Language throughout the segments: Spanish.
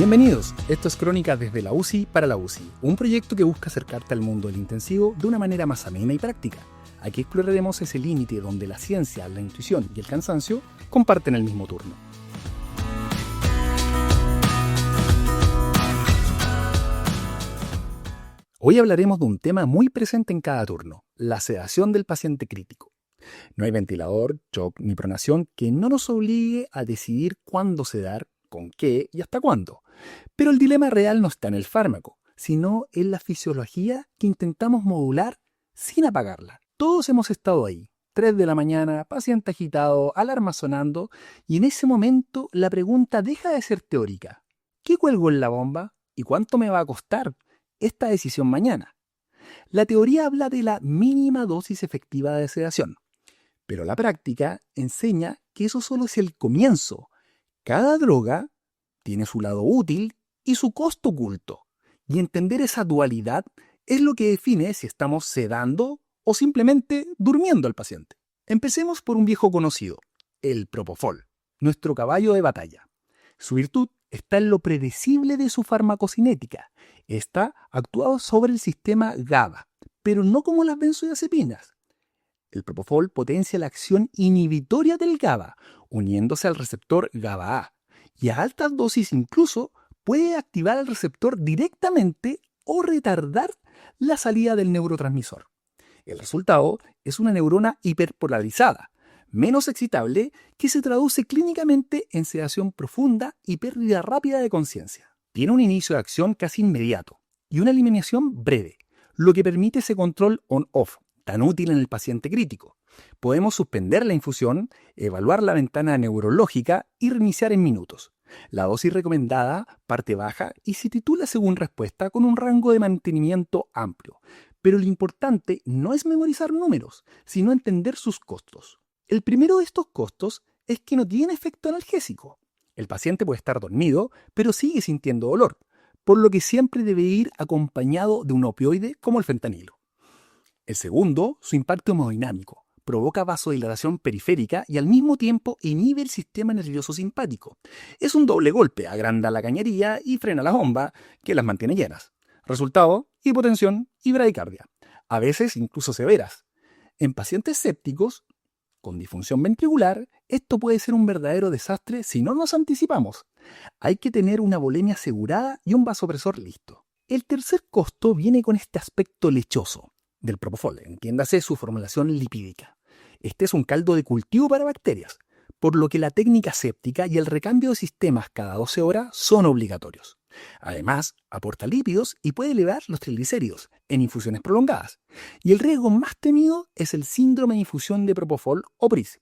Bienvenidos, esto es Crónicas desde la UCI para la UCI, un proyecto que busca acercarte al mundo del intensivo de una manera más amena y práctica. Aquí exploraremos ese límite donde la ciencia, la intuición y el cansancio comparten el mismo turno. Hoy hablaremos de un tema muy presente en cada turno, la sedación del paciente crítico. No hay ventilador, shock ni pronación que no nos obligue a decidir cuándo sedar, con qué y hasta cuándo. Pero el dilema real no está en el fármaco, sino en la fisiología que intentamos modular sin apagarla. Todos hemos estado ahí, 3 de la mañana, paciente agitado, alarma sonando, y en ese momento la pregunta deja de ser teórica. ¿Qué cuelgo en la bomba? ¿Y cuánto me va a costar esta decisión mañana? La teoría habla de la mínima dosis efectiva de sedación, pero la práctica enseña que eso solo es el comienzo. Cada droga tiene su lado útil y su costo oculto, y entender esa dualidad es lo que define si estamos sedando o simplemente durmiendo al paciente. Empecemos por un viejo conocido, el propofol, nuestro caballo de batalla. Su virtud está en lo predecible de su farmacocinética. Esta actúa sobre el sistema GABA, pero no como las benzodiazepinas. El propofol potencia la acción inhibitoria del GABA, uniéndose al receptor GABA-A, y a altas dosis incluso puede activar el receptor directamente o retardar la salida del neurotransmisor. El resultado es una neurona hiperpolarizada, menos excitable, que se traduce clínicamente en sedación profunda y pérdida rápida de conciencia. Tiene un inicio de acción casi inmediato y una eliminación breve, lo que permite ese control on-off, tan útil en el paciente crítico. Podemos suspender la infusión, evaluar la ventana neurológica y reiniciar en minutos. La dosis recomendada parte baja y se titula según respuesta con un rango de mantenimiento amplio. Pero lo importante no es memorizar números, sino entender sus costos. El primero de estos costos es que no tiene efecto analgésico. El paciente puede estar dormido, pero sigue sintiendo dolor, por lo que siempre debe ir acompañado de un opioide como el fentanilo. El segundo, su impacto hemodinámico. Provoca vasodilatación periférica y al mismo tiempo inhibe el sistema nervioso simpático. Es un doble golpe, agranda la cañería y frena las bombas, que las mantiene llenas. Resultado, hipotensión y bradicardia, a veces incluso severas. En pacientes sépticos, con disfunción ventricular, esto puede ser un verdadero desastre si no nos anticipamos. Hay que tener una volemia asegurada y un vasopresor listo. El tercer costo viene con este aspecto lechoso del propofol, entiéndase su formulación lipídica. Este es un caldo de cultivo para bacterias, por lo que la técnica séptica y el recambio de sistemas cada 12 horas son obligatorios. Además, aporta lípidos y puede elevar los triglicéridos en infusiones prolongadas. Y el riesgo más temido es el síndrome de infusión de propofol o PRIS,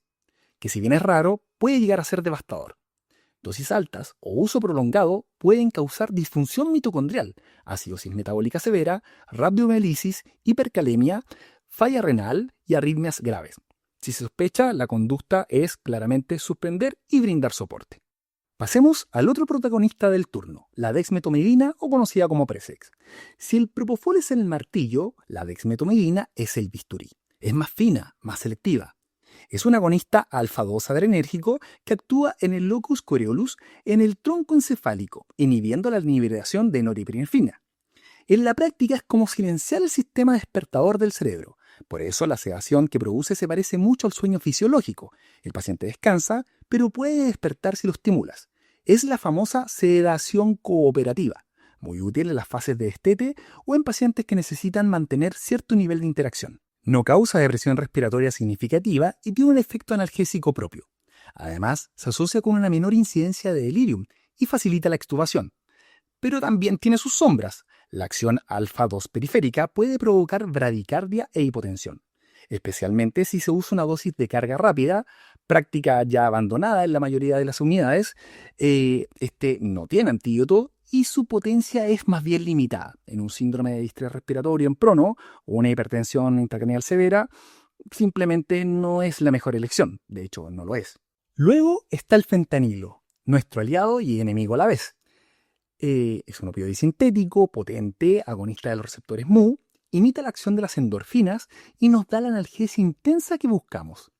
que si bien es raro, puede llegar a ser devastador. Dosis altas o uso prolongado pueden causar disfunción mitocondrial, acidosis metabólica severa, rabdomiólisis, hipercalemia, falla renal y arritmias graves. Si se sospecha, la conducta es claramente suspender y brindar soporte. Pasemos al otro protagonista del turno, la dexmetomidina o conocida como Presex. Si el propofol es el martillo, la dexmetomidina es el bisturí. Es más fina, más selectiva. Es un agonista alfa-2 adrenérgico que actúa en el locus coeruleus en el tronco encefálico, inhibiendo la liberación de norepinefrina. En la práctica es como silenciar el sistema despertador del cerebro. Por eso la sedación que produce se parece mucho al sueño fisiológico. El paciente descansa, pero puede despertar si lo estimulas. Es la famosa sedación cooperativa, muy útil en las fases de destete o en pacientes que necesitan mantener cierto nivel de interacción. No causa depresión respiratoria significativa y tiene un efecto analgésico propio. Además, se asocia con una menor incidencia de delirium y facilita la extubación. Pero también tiene sus sombras. La acción alfa-2 periférica puede provocar bradicardia e hipotensión, especialmente si se usa una dosis de carga rápida, práctica ya abandonada en la mayoría de las unidades. Este no tiene antídoto y su potencia es más bien limitada. En un síndrome de distrés respiratorio en prono o una hipertensión intracraneal severa, simplemente no es la mejor elección. De hecho, no lo es. Luego está el fentanilo, nuestro aliado y enemigo a la vez. Es un opioide sintético, potente, agonista de los receptores mu, imita la acción de las endorfinas y nos da la analgesia intensa que buscamos.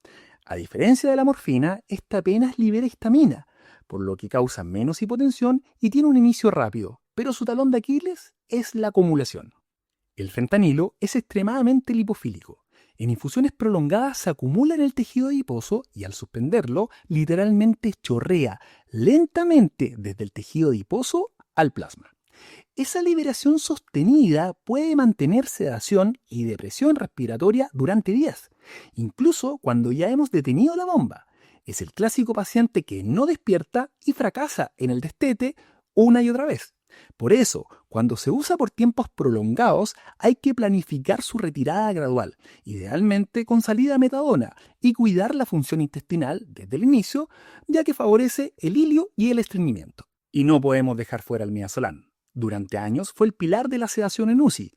A diferencia de la morfina, esta apenas libera histamina, por lo que causa menos hipotensión y tiene un inicio rápido, pero su talón de Aquiles es la acumulación. El fentanilo es extremadamente lipofílico. En infusiones prolongadas se acumula en el tejido adiposo y al suspenderlo, literalmente chorrea lentamente desde el tejido adiposo al plasma. Esa liberación sostenida puede mantener sedación y depresión respiratoria durante días, incluso cuando ya hemos detenido la bomba. Es el clásico paciente que no despierta y fracasa en el destete una y otra vez. Por eso, cuando se usa por tiempos prolongados, hay que planificar su retirada gradual, idealmente con salida metadona, y cuidar la función intestinal desde el inicio, ya que favorece el hilio y el estreñimiento. Y no podemos dejar fuera el midazolam. Durante años fue el pilar de la sedación en UCI,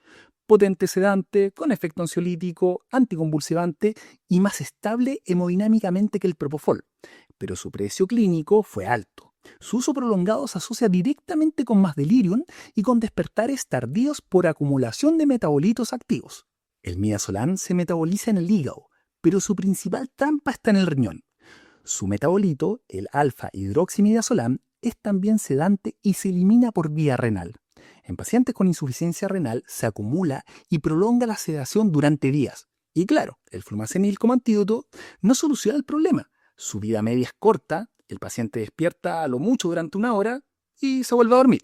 potente sedante, con efecto ansiolítico, anticonvulsivante y más estable hemodinámicamente que el propofol. Pero su precio clínico fue alto. Su uso prolongado se asocia directamente con más delirium y con despertares tardíos por acumulación de metabolitos activos. El midazolam se metaboliza en el hígado, pero su principal trampa está en el riñón. Su metabolito, el alfa-hidroximidazolam, es también sedante y se elimina por vía renal. En pacientes con insuficiencia renal se acumula y prolonga la sedación durante días. Y claro, el flumazenil como antídoto no soluciona el problema. Su vida media es corta, el paciente despierta a lo mucho durante una hora y se vuelve a dormir.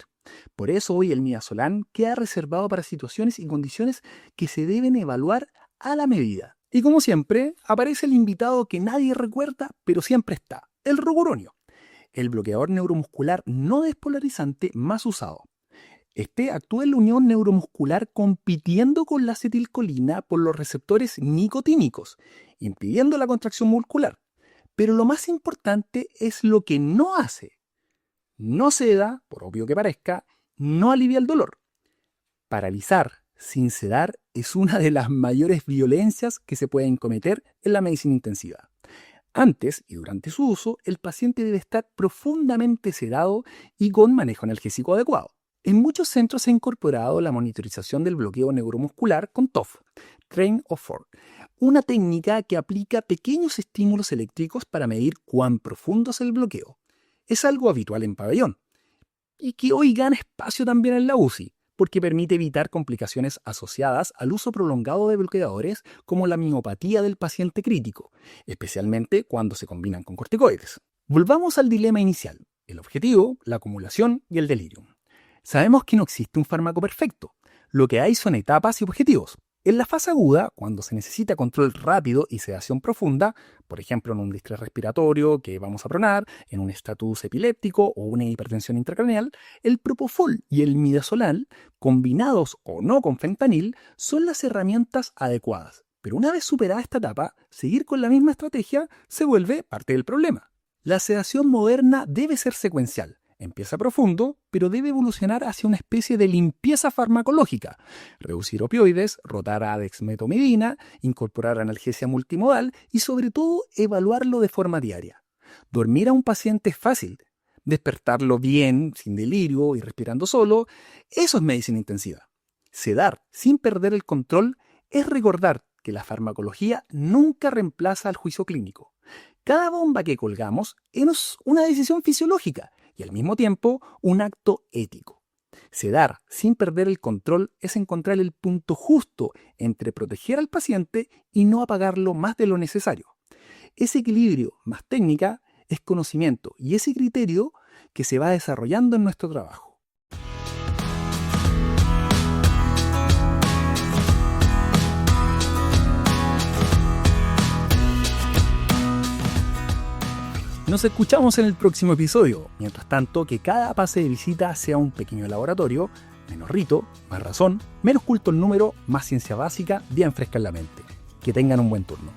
Por eso hoy el midazolam queda reservado para situaciones y condiciones que se deben evaluar a la medida. Y como siempre, aparece el invitado que nadie recuerda, pero siempre está, el rocuronio, el bloqueador neuromuscular no despolarizante más usado. Este actúa en la unión neuromuscular compitiendo con la acetilcolina por los receptores nicotínicos, impidiendo la contracción muscular. Pero lo más importante es lo que no hace. No seda, por obvio que parezca, no alivia el dolor. Paralizar sin sedar es una de las mayores violencias que se pueden cometer en la medicina intensiva. Antes y durante su uso, el paciente debe estar profundamente sedado y con manejo analgésico adecuado. En muchos centros se ha incorporado la monitorización del bloqueo neuromuscular con TOF, Train of Thought, una técnica que aplica pequeños estímulos eléctricos para medir cuán profundo es el bloqueo. Es algo habitual en pabellón y que hoy gana espacio también en la UCI, porque permite evitar complicaciones asociadas al uso prolongado de bloqueadores como la miopatía del paciente crítico, especialmente cuando se combinan con corticoides. Volvamos al dilema inicial, el objetivo, la acumulación y el delirium. Sabemos que no existe un fármaco perfecto, lo que hay son etapas y objetivos. En la fase aguda, cuando se necesita control rápido y sedación profunda, por ejemplo en un distrés respiratorio que vamos a pronar, en un estatus epiléptico o una hipertensión intracraneal, el propofol y el midazolam, combinados o no con fentanil, son las herramientas adecuadas. Pero una vez superada esta etapa, seguir con la misma estrategia se vuelve parte del problema. La sedación moderna debe ser secuencial. Empieza profundo, pero debe evolucionar hacia una especie de limpieza farmacológica. Reducir opioides, rotar a dexmedetomidina, incorporar analgesia multimodal y sobre todo evaluarlo de forma diaria. Dormir a un paciente es fácil. Despertarlo bien, sin delirio y respirando solo, eso es medicina intensiva. Sedar sin perder el control es recordar que la farmacología nunca reemplaza al juicio clínico. Cada bomba que colgamos es una decisión fisiológica y al mismo tiempo un acto ético. Sedar sin perder el control es encontrar el punto justo entre proteger al paciente y no apagarlo más de lo necesario. Ese equilibrio más técnica es conocimiento y ese criterio que se va desarrollando en nuestro trabajo. Nos escuchamos en el próximo episodio. Mientras tanto, que cada pase de visita sea un pequeño laboratorio, menos rito, más razón, menos culto el número, más ciencia básica, bien fresca en la mente. Que tengan un buen turno.